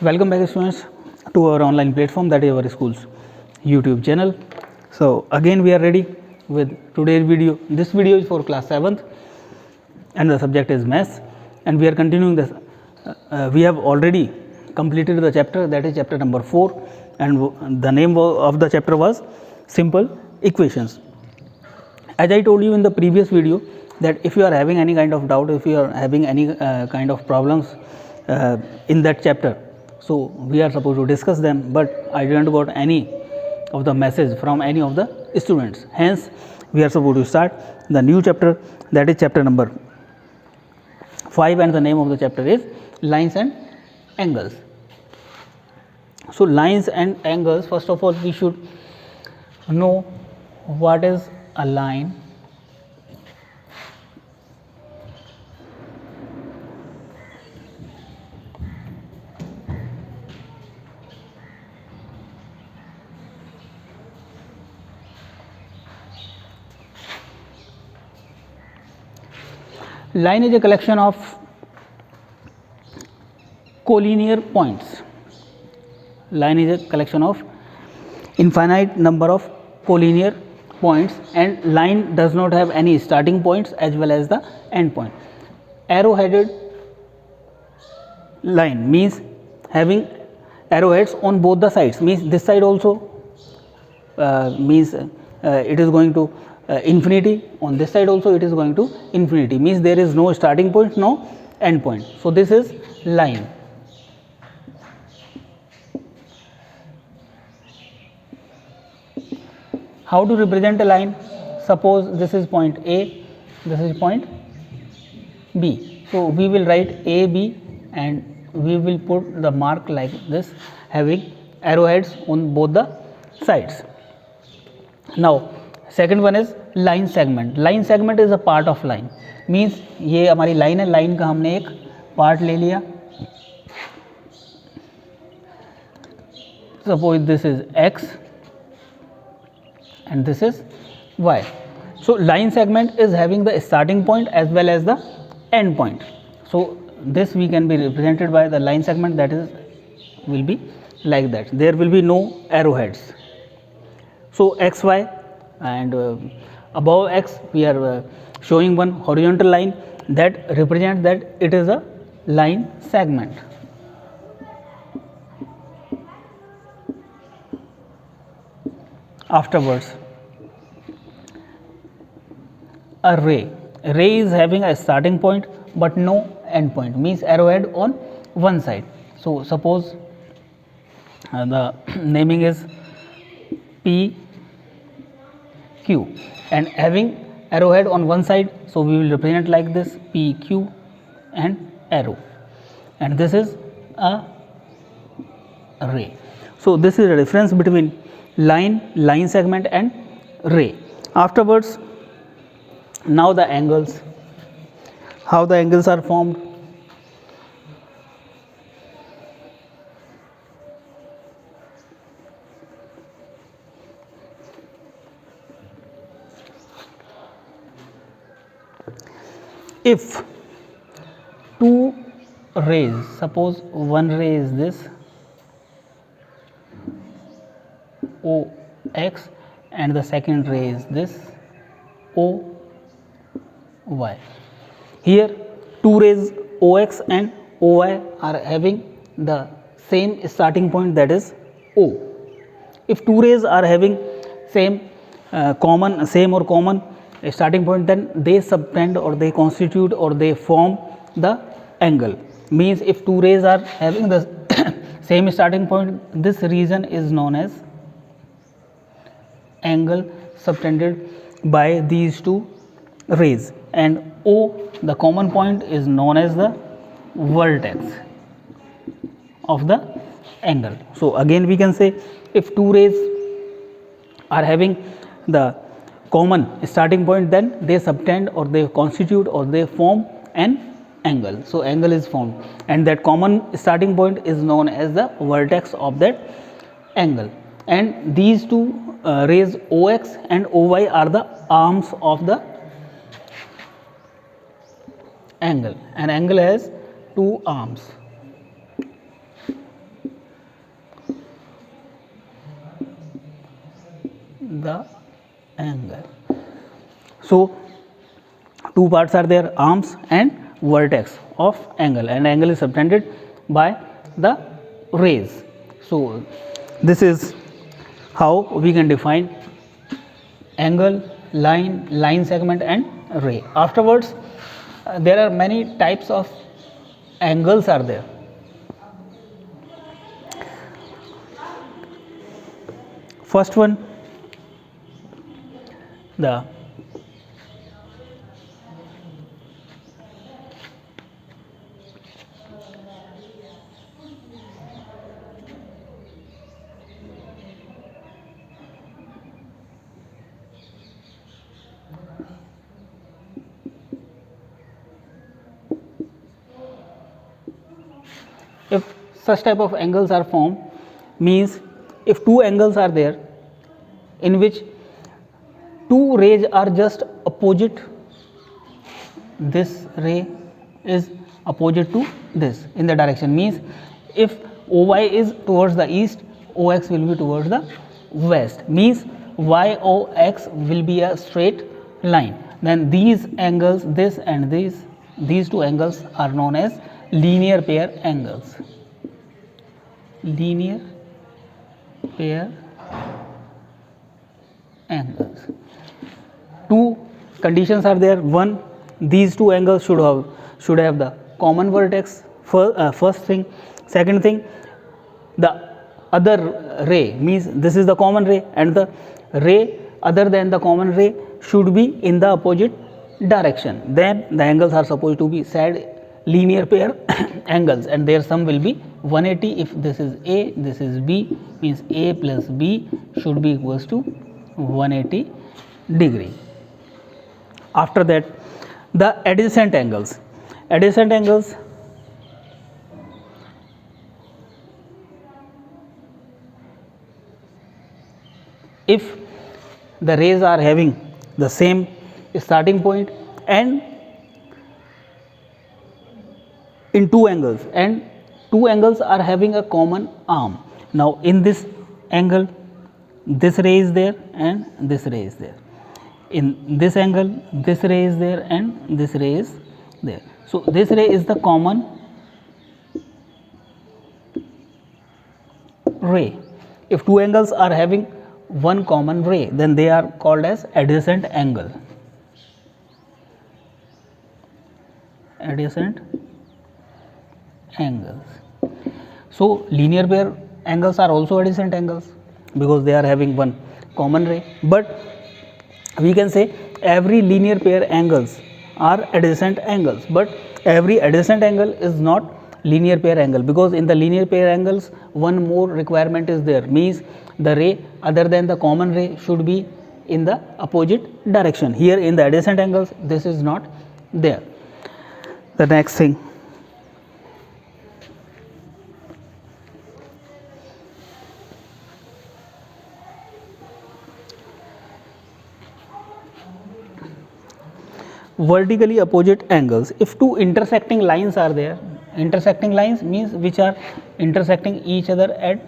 Welcome back, students, to our online platform, that is our school's YouTube channel. So again we are ready with today's video. This video is for class 7th and the subject is maths, and we are continuing this. We have already completed the chapter, that is chapter number 4, and the name of the chapter was simple equations. As I told you in the previous video that if you are having any kind of doubt, if you are having any kind of problems in that chapter, so we are supposed to discuss them, but I didn't got any of the message from any of the students. Hence, we are supposed to start the new chapter, that is chapter number 5, and the name of the chapter is lines and angles. So lines and angles, first of all we should know what is a line, line is a collection of collinear points. Line is a collection of infinite number of collinear points, and line does not have any starting points as well as the end point. Arrow-headed line means having arrowheads on both the sides, means this side also means it is going to infinity, on this side also it is going to infinity, means there is no starting point, no end point. So this is line. How to represent a line? Suppose this is point A, this is point B. So we will write AB and we will put the mark like this, having arrowheads on both the sides. Now second one is line segment. Line segment is a part of line, means ये हमारी line है, line का हमने एक part ले लिया. Suppose this is X and this is Y. So line segment is having the starting point as well as the end point. So this we can be represented by the line segment, that is will be like that. There will be no arrowheads. So XY, and above X we are showing one horizontal line that represents that it is a line segment. Afterwards, a ray. Ray is having a starting point but no end point, means arrowhead on one side. So suppose the naming is P Q and having arrowhead on one side, so we will represent like this, P Q and arrow, and this is a ray. So this is a difference between line segment and ray. Afterwards, now the angles. How the angles are formed? If two rays, suppose one ray is this OX and the second ray is this OY. Here two rays OX and OY are having the same starting point, that is O. If two rays are having same common starting point, then they subtend or they constitute or they form the angle. Means if two rays are having the same starting point, this region is known as angle subtended by these two rays, and O, the common point, is known as the vertex of the angle. So again we can say, if two rays are having the common starting point, then they subtend or they constitute or they form an angle. So angle is formed, and that common starting point is known as the vertex of that angle. And these two rays OX and OY are the arms of the angle. An angle has two arms. the angle. So two parts are there, arms and vertex of angle, and angle is subtended by the rays. So this is how we can define angle, line segment and ray. Afterwards there are many types of angles are there. First one, the if such type of angles are formed, means if two angles are there in which two rays are just opposite, this ray is opposite to this in the direction, means if OY is towards the east, OX will be towards the west, means YOX will be a straight line. Then these angles, this and these two angles are known as linear pair angles. Linear pair angles. Two conditions are there. One, these two angles should have the common vertex. First thing. Second thing, the other ray, means this is the common ray, and the ray other than the common ray should be in the opposite direction. Then the angles are supposed to be said linear pair angles, and their sum will be 180. If this is A, this is B, means A plus B should be equals to 180 degree. After that, the adjacent angles. Adjacent angles, if the rays are having the same starting point and in two angles, and two angles are having a common arm. Now in this angle, this ray is there and this ray is there. In this angle, this ray is there and this ray is there. So this ray is the common ray. If two angles are having one common ray, then they are called as adjacent angle. Adjacent angles. So linear pair angles are also adjacent angles because they are having one common ray, but we can say every linear pair angles are adjacent angles, but every adjacent angle is not linear pair angle, because in the linear pair angles one more requirement is there, means the ray other than the common ray should be in the opposite direction. Here in the adjacent angles this is not there. The next thing, vertically opposite angles. If two intersecting lines are there, intersecting lines means which are intersecting each other at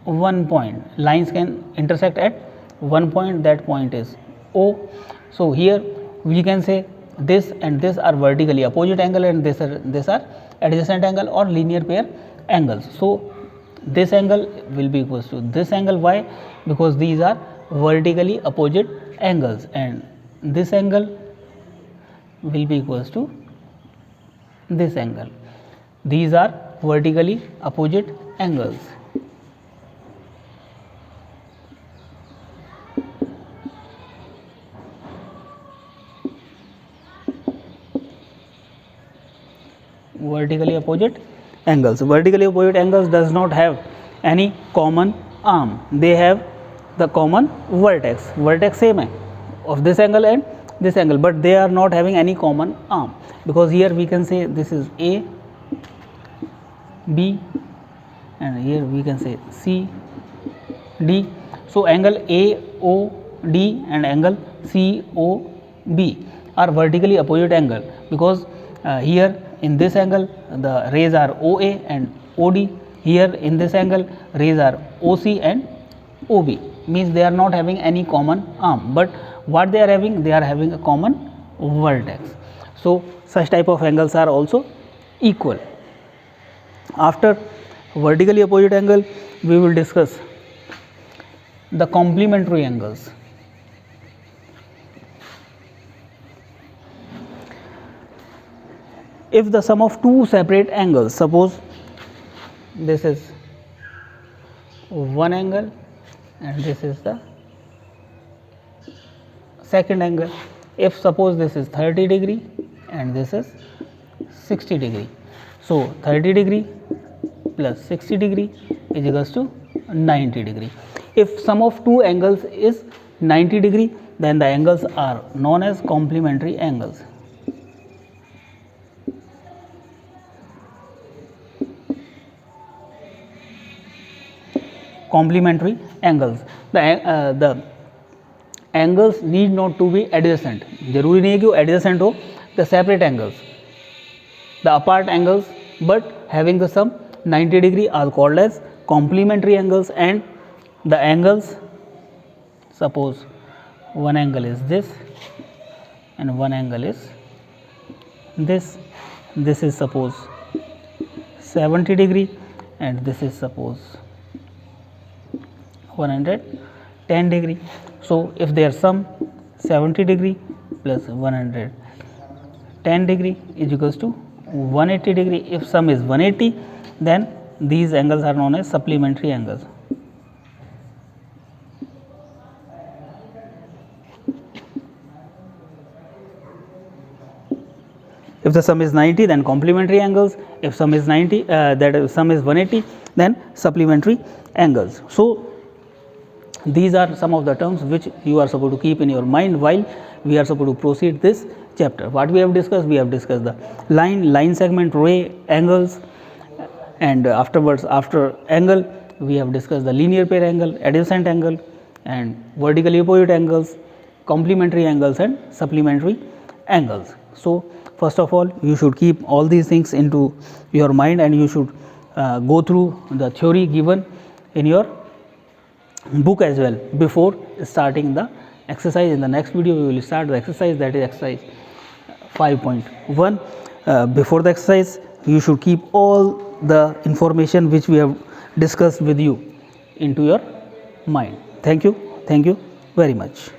one point. Lines can intersect at one point, that point is O. So here we can say this and this are vertically opposite angle, and this are adjacent angle or linear pair angles. So this angle will be equals to this angle. Why? Because these are vertically opposite angles, and this angle will be equals to this angle. These are vertically opposite angles. Vertically opposite angles. Vertically opposite angles does not have any common arm. They have the common vertex. Vertex same hai of this angle and this angle, but they are not having any common arm, because here we can say this is A, B, and here we can say C, D. So angle AOD and angle COB are vertically opposite angle, because here in this angle the rays are OA and OD, here in this angle rays are OC and OB. means they are not having any common arm, but what they are having, they are having a common vertex. So such type of angles are also equal. After vertically opposite angle, we will discuss the complementary angles. If the sum of two separate angles, suppose this is one angle and this is the second angle, if suppose this is 30 degree and this is 60 degree, so 30 degree plus 60 degree is equals to 90 degree. If sum of two angles is 90 degree, then the angles are known as complementary angles. Complementary angles. The angles need not to be adjacent. जरूरी नहीं है कि वो adjacent हो. The separate angles, the apart angles, but having the sum 90 degree are called as complementary angles. And the angles, suppose one angle is this and one angle is this. This is suppose 70 degree and this is suppose 110 degree. So if their sum 70 degree plus 110 degree is equals to 180 degree. If sum is 180, then these angles are known as supplementary angles. If the sum is 90, then complementary angles. If sum is 90, that sum is 180, then supplementary angles. So these are some of the terms which you are supposed to keep in your mind while we are supposed to proceed this chapter. What we have discussed? We have discussed the line segment, ray, angles, and afterwards, after angle, we have discussed the linear pair angle, adjacent angle, and vertically opposite angles, complementary angles, and supplementary angles. So first of all, you should keep all these things into your mind, and you should go through the theory given in your book as well before starting the exercise. In the next video, we will start the exercise, that is exercise 5.1. Before the exercise, you should keep all the information which we have discussed with you into your mind. Thank you very much.